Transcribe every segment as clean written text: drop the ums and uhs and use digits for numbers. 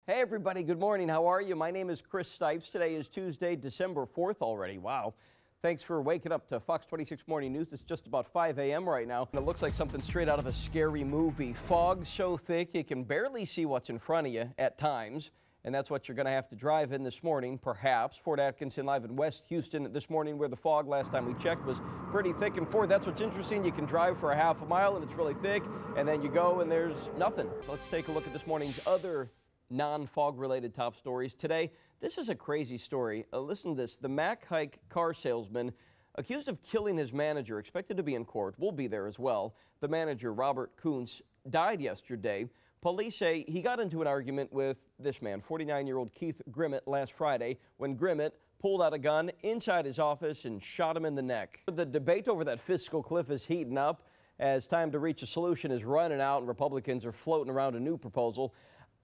Hey everybody, good morning. How are you? My name is Chris Stipes. Today is Tuesday, December 4th already. Wow. Thanks for waking up to Fox 26 Morning News. It's just about 5 a.m. right now. And it looks like something straight out of a scary movie. Fog so thick you can barely see what's in front of you at times. And that's what you're going to have to drive in this morning, perhaps. Fort Atkinson live in West Houston this morning, where the fog last time we checked was pretty thick. And Fort, that's what's interesting. You can drive for a half a mile and it's really thick. And then you go and there's nothing. So let's take a look at this morning's other non-fog related top stories. Today, this is a crazy story. Listen to this. The Mack Hike car salesman accused of killing his manager, expected to be in court. We'll be there as well. The manager, Robert Kuntz, died yesterday. Police say he got into an argument with this man, 49-year-old Keith Grimmett, last Friday when Grimmett pulled out a gun inside his office and shot him in the neck. The debate over that fiscal cliff is heating up as time to reach a solution is running out and Republicans are floating around a new proposal.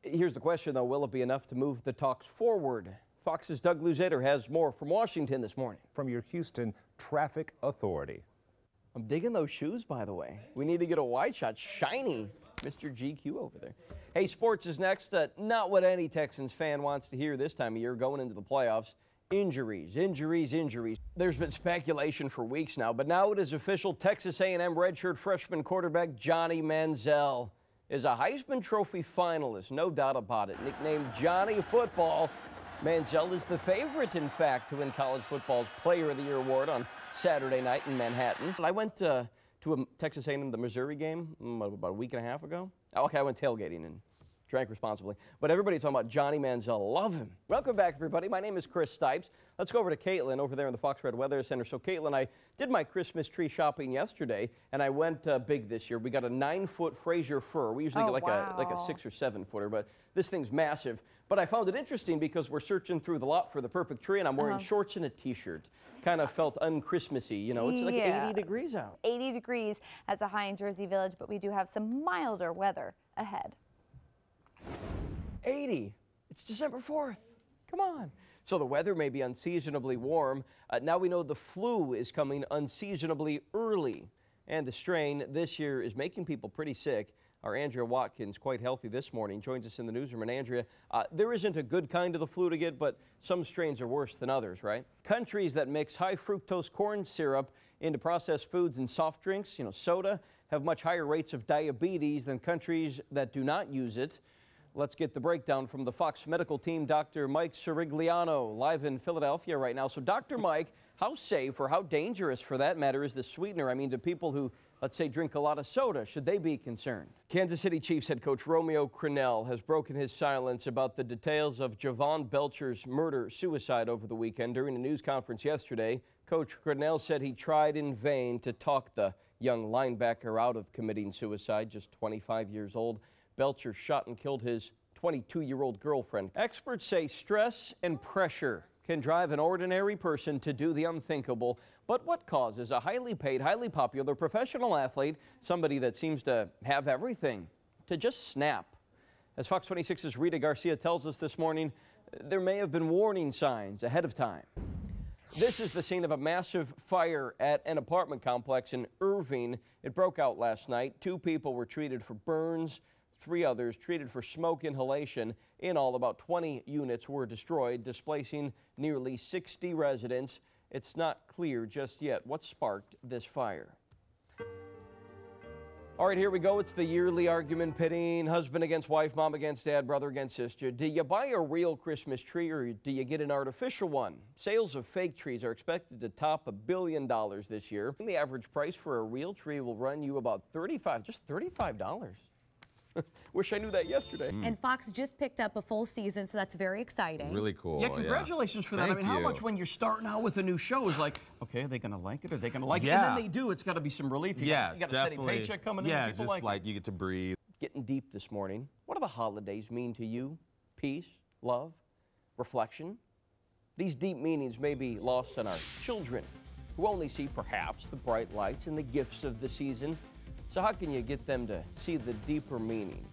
Here's the question, though. Will it be enough to move the talks forward? Fox's Doug Luzader has more from Washington this morning. From your Houston Traffic Authority. I'm digging those shoes, by the way. We need to get a wide shot. Shiny. Mr. GQ over there. Hey, sports is next. Not what any Texans fan wants to hear this time of year going into the playoffs. Injuries, injuries, injuries. There's been speculation for weeks now, but now it is official. Texas A&M redshirt freshman quarterback Johnny Manziel is a Heisman Trophy finalist, no doubt about it. Nicknamed Johnny Football, Manziel is the favorite, in fact, to win college football's Player of the Year award on Saturday night in Manhattan. I went to a Texas A&M, the Missouri game, about a week and a half ago. Okay, I went tailgating and drank responsibly. But everybody's talking about Johnny Manziel. Love him. Welcome back, everybody. My name is Chris Stipes. Let's go over to Caitlin over there in the Fox Red Weather Center. So, Caitlin, I did my Christmas tree shopping yesterday, and I went big this year. We got a 9-foot Fraser fir. We usually get like a 6 or 7 footer, but this thing's massive. But I found it interesting because we're searching through the lot for the perfect tree, and I'm wearing shorts and a T-shirt. Kind of felt un-Christmassy, you know. It's like 80 degrees out. 80 degrees as a high in Jersey Village, but we do have some milder weather ahead. 80. It's December 4th. Come on. So the weather may be unseasonably warm. Now we know the flu is coming unseasonably early. And the strain this year is making people pretty sick. Our Andrea Watkins, quite healthy this morning, joins us in the newsroom. And Andrea, there isn't a good kind of the flu to get, but some strains are worse than others, right? Countries that mix high fructose corn syrup into processed foods and soft drinks, soda, have much higher rates of diabetes than countries that do not use it. Let's get the breakdown from the Fox medical team. Dr. Mike Sirigliano, live in Philadelphia right now. So, Dr. Mike, how safe or how dangerous, for that matter, is this sweetener? I mean, to people who, let's say, drink a lot of soda, should they be concerned? Kansas City Chiefs head coach Romeo Crennel has broken his silence about the details of Javon Belcher's murder-suicide over the weekend. During a news conference yesterday, Coach Crennel said he tried in vain to talk the young linebacker out of committing suicide, just 25 years old. Belcher shot and killed his 22-year-old girlfriend. Experts say stress and pressure can drive an ordinary person to do the unthinkable. But what causes a highly paid, highly popular professional athlete, somebody that seems to have everything, to just snap? As Fox 26's Rita Garcia tells us this morning, there may have been warning signs ahead of time. This is the scene of a massive fire at an apartment complex in Irving. It broke out last night. 2 people were treated for burns. 3 others treated for smoke inhalation. In all, about 20 units were destroyed, displacing nearly 60 residents. It's not clear just yet what sparked this fire. All right, here we go. It's the yearly argument pitting husband against wife, mom against dad, brother against sister. Do you buy a real Christmas tree or do you get an artificial one? Sales of fake trees are expected to top $1 billion this year. The average price for a real tree will run you about just $35. Wish I knew that yesterday. And Fox just picked up a full season, so that's very exciting. Really cool. Yeah, congratulations for that. Thank I mean, how you. much when you're starting out with a new show is like, okay, are they going to like it? Are they going to like it? Yeah. And then they do. It's got to be some relief. You got a steady paycheck coming in. Yeah, People just like you get to breathe. Getting deep this morning. What do the holidays mean to you? Peace, love, reflection? These deep meanings may be lost on our children, who only see perhaps the bright lights and the gifts of the season. So how can you get them to see the deeper meaning?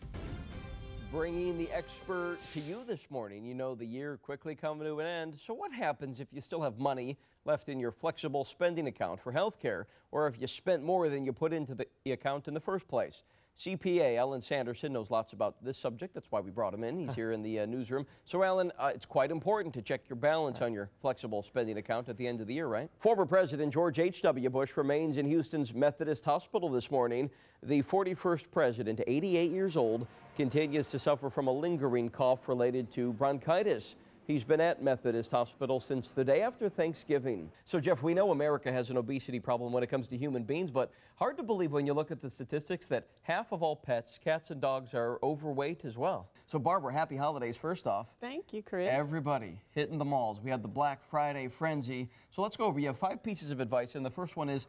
Bringing the expert to you this morning. You know, the year quickly coming to an end. So what happens if you still have money left in your flexible spending account for health care, or if you spent more than you put into the account in the first place? CPA Alan Sanderson knows lots about this subject. That's why we brought him in. He's here in the newsroom. So, Alan, it's quite important to check your balance on your flexible spending account at the end of the year, right? Former President George H.W. Bush remains in Houston's Methodist Hospital this morning. The 41st president, 88 years old, continues to suffer from a lingering cough related to bronchitis. He's been at Methodist Hospital since the day after Thanksgiving. So, Jeff, we know America has an obesity problem when it comes to human beings, but hard to believe when you look at the statistics that half of all pets, cats and dogs, are overweight as well. So, Barbara, happy holidays first off. Thank you, Chris. Everybody hitting the malls. We had the Black Friday frenzy. So let's go over. You have 5 pieces of advice, and the first one is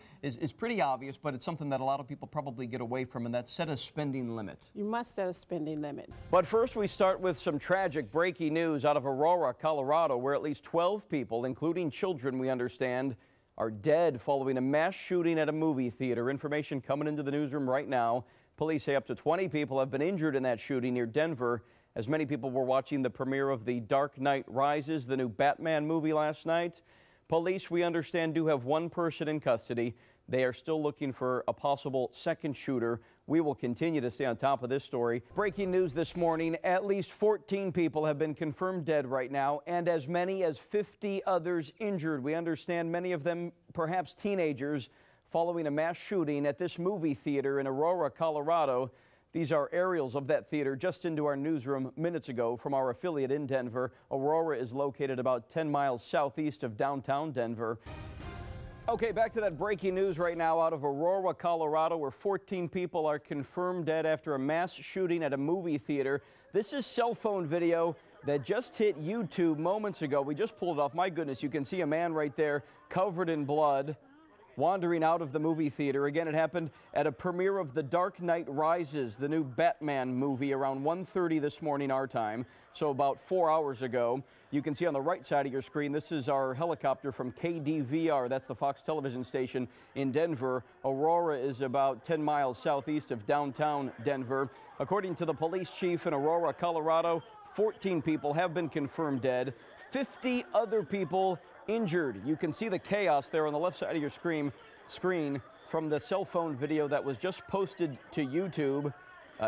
pretty obvious, but it's something that a lot of people probably get away from, and that's set a spending limit. You must set a spending limit. But first, we start with some tragic breaking news out of Aurora, Colorado, where at least 12 people, including children, we understand, are dead following a mass shooting at a movie theater. Information coming into the newsroom right now. Police say up to 20 people have been injured in that shooting near Denver, as many people were watching the premiere of The Dark Knight Rises, the new Batman movie, last night. Police, we understand, do have 1 person in custody. They are still looking for a possible second shooter. We will continue to stay on top of this story. Breaking news this morning, at least 14 people have been confirmed dead right now, and as many as 50 others injured. We understand many of them perhaps teenagers, following a mass shooting at this movie theater in Aurora, Colorado. These are aerials of that theater just into our newsroom minutes ago from our affiliate in Denver. Aurora is located about 10 miles southeast of downtown Denver. Okay, back to that breaking news right now out of Aurora, Colorado, where 14 people are confirmed dead after a mass shooting at a movie theater. This is cell phone video that just hit YouTube moments ago. We just pulled it off. My goodness, you can see a man right there covered in blood, wandering out of the movie theater. Again, it happened at a premiere of The Dark Knight Rises, the new Batman movie, around 1:30 this morning our time, so about 4 hours ago. You can see on the right side of your screen, this is our helicopter from KDVR. That's the Fox television station in Denver. Aurora is about 10 miles southeast of downtown Denver. According to the police chief in Aurora, Colorado, 14 people have been confirmed dead, 50 other people injured. You can see the chaos there on the left side of your screen from the cell phone video that was just posted to YouTube.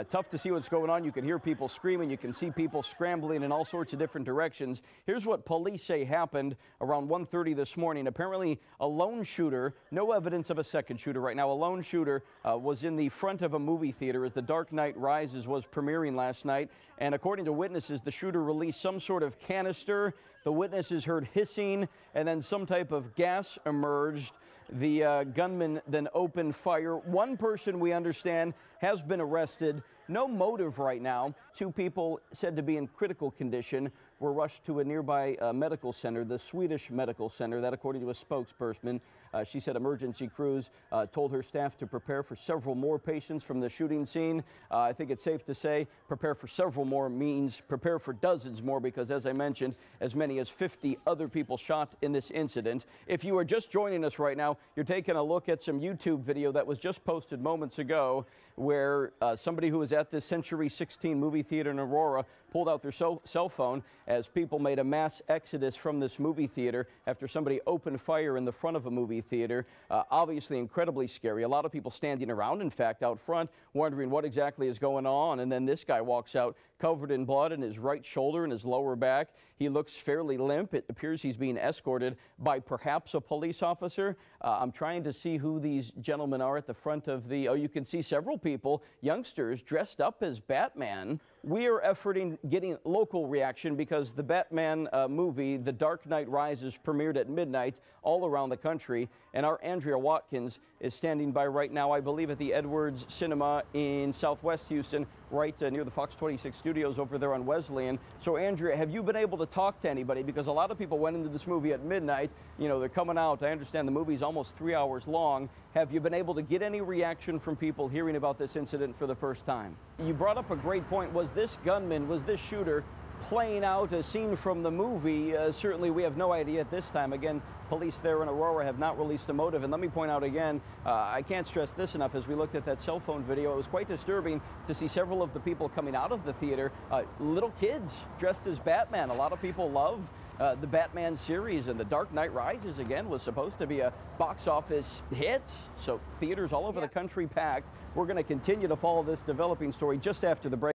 Tough to see what's going on. You can hear people screaming. You can see people scrambling in all sorts of different directions. Here's what police say happened around 1:30 this morning. Apparently, a lone shooter, no evidence of a second shooter right now, a lone shooter was in the front of a movie theater as The Dark Knight Rises was premiering last night. And according to witnesses, the shooter released some sort of canister. The witnesses heard hissing, and then some type of gas emerged. The gunman then opened fire. 1 person, we understand, has been arrested. No motive right now. 2 people said to be in critical condition were rushed to a nearby medical center, the Swedish Medical Center. That, according to a spokesperson, she said emergency crews told her staff to prepare for several more patients from the shooting scene. I think it's safe to say prepare for several more means prepare for dozens more, because, as I mentioned, as many as 50 other people shot in this incident. If you are just joining us right now, you're taking a look at some YouTube video that was just posted moments ago, where somebody who was at this Century 16 movie theater in Aurora pulled out their cell phone as people made a mass exodus from this movie theater after somebody opened fire in the front of a movie theater. Obviously incredibly scary. A lot of people standing around, in fact, out front, wondering what exactly is going on. And then this guy walks out covered in blood in his right shoulder and his lower back. He looks fairly limp. It appears he's being escorted by perhaps a police officer. I'm trying to see who these gentlemen are at the front of the, you can see several people, youngsters, dressed up as Batman. We are efforting getting local reaction because the Batman movie, The Dark Knight Rises, premiered at midnight all around the country. And our Andrea Watkins is standing by right now, I believe, at the Edwards Cinema in Southwest Houston, right near the Fox 26 studios over there on Wesleyan. So, Andrea, have you been able to talk to anybody? Because a lot of people went into this movie at midnight. You know, they're coming out. I understand the movie's almost 3 hours long. Have you been able to get any reaction from people hearing about this incident for the first time? You brought up a great point. Was this gunman, was this shooter playing out a scene from the movie? Certainly we have no idea at this time. Again, police there in Aurora have not released a motive. And let me point out again, I can't stress this enough, as we looked at that cell phone video, it was quite disturbing to see several of the people coming out of the theater, little kids dressed as Batman. A lot of people love The Batman series and The Dark Knight Rises again was supposed to be a box office hit, so theaters all over the country packed. We're going to continue to follow this developing story just after the break.